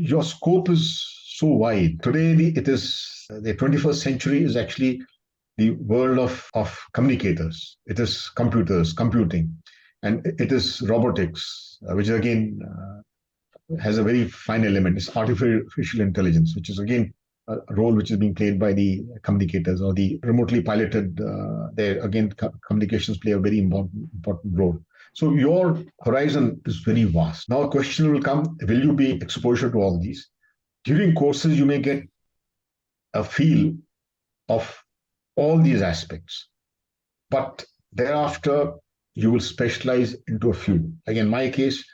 your scope is so wide. Today, the 21st century is actually the world of communicators. It is computers, computing, and it is robotics, which again has a very fine element. It's artificial intelligence, which is again a role which is being played by the communicators or the remotely piloted. There again, communications play a very important role. So your horizon is very vast. Now a question will come, will you be exposure to all these? During courses, you may get a feel of all these aspects, but thereafter you will specialize into a few. Like in my case,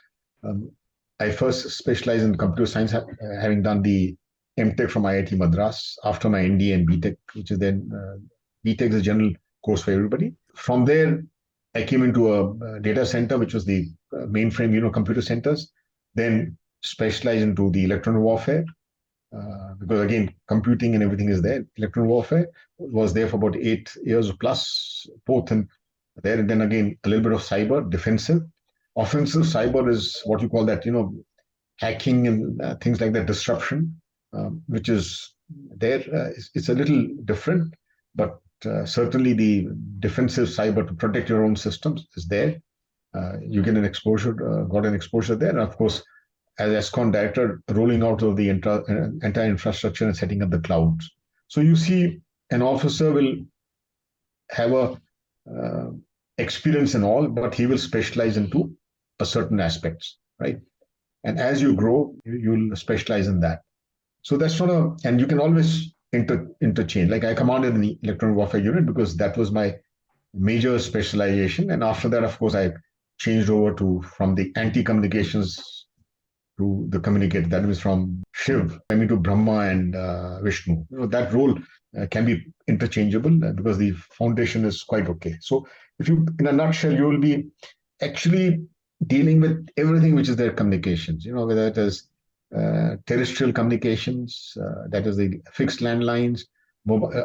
I first specialized in computer science, having done the MTech from IIT Madras after my NDA and BTech, which is then BTech is a general course for everybody. From there, I came into a data center, which was the mainframe, computer centers, then specialized into the electronic warfare, because again, computing and everything is there. Electronic warfare was there for about 8 years plus, both in there, and then again, a little bit of cyber, defensive. Offensive cyber is what you call that, hacking and things like that, disruption, which is there. It's a little different, but certainly the defensive cyber to protect your own systems is there. You get an exposure, got an exposure there. And of course, as ESCON director, rolling out of the entire infrastructure and setting up the clouds. So you see an officer will have a experience in all, but he will specialize into a certain aspects, right? And as you grow, you'll specialize in that. So that's and you can always interchange. Like I commanded the electronic warfare unit because that was my major specialization. And after that, of course, I changed over from the anti-communications to the communicator. That was from Shiv, to Brahma and Vishnu. That role can be interchangeable because the foundation is quite okay. So if you, in a nutshell, you will be actually dealing with everything which is their communications, whether it is terrestrial communications, that is the fixed landlines,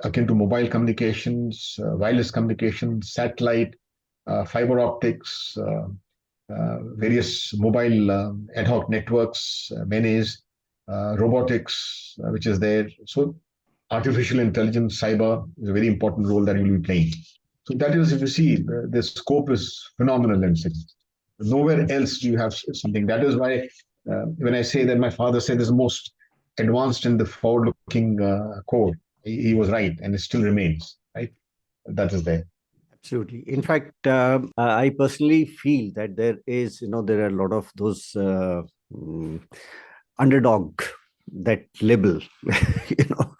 akin to mobile communications, wireless communications, satellite, fiber optics, various mobile ad hoc networks, menes, robotics, which is there. So artificial intelligence, cyber is a very important role that you will be playing. So that is, if you see, the scope is phenomenal and nowhere else do you have something. That is why when I say that my father said is most advanced in the forward-looking core, he was right, and it still remains, right? That is there. Absolutely. In fact, I personally feel that there are a lot of those underdog, that label,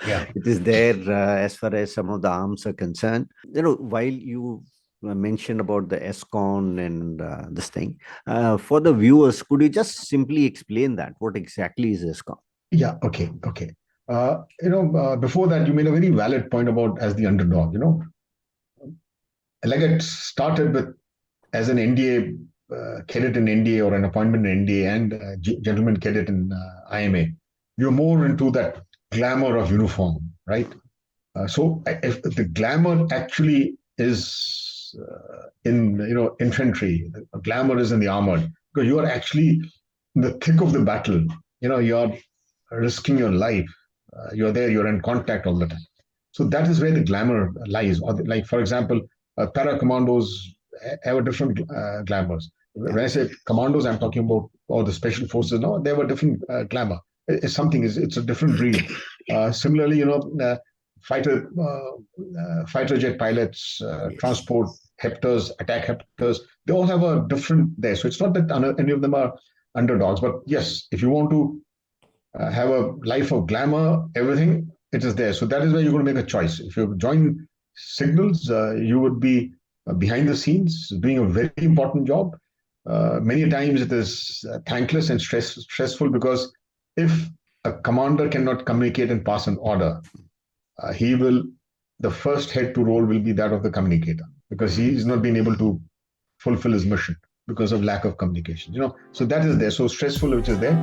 Yeah. It is there as far as some of the arms are concerned. While you mentioned about the ESCON and this thing, for the viewers, could you just simply explain that? What exactly is ESCON? Yeah. Okay. Before that, you made a very valid point about as the underdog. Like it started with as an NDA cadet in NDA or an appointment in NDA and gentleman cadet in IMA. You're more into that glamour of uniform, right? So if the glamour actually is in infantry, the glamour is in the armored, because you are actually in the thick of the battle. You're risking your life. You're there. You're in contact all the time. So that is where the glamour lies. Or like, for example, para commandos have a different glamours. When I say commandos, I'm talking about all the special forces. No, they have a different glamour. It's a different breed. Similarly, fighter jet pilots, transport hepters, attack hepters, they all have a different there. So it's not that any of them are underdogs, but yes, if you want to have a life of glamour, everything, it is there. So that is where you're going to make a choice. If you join signals, you would be behind the scenes doing a very important job. Many times it is thankless and stressful because if a commander cannot communicate and pass an order, the first head to roll will be that of the communicator, because he is not being able to fulfill his mission because of lack of communication. So that is there. So stressful, which is there.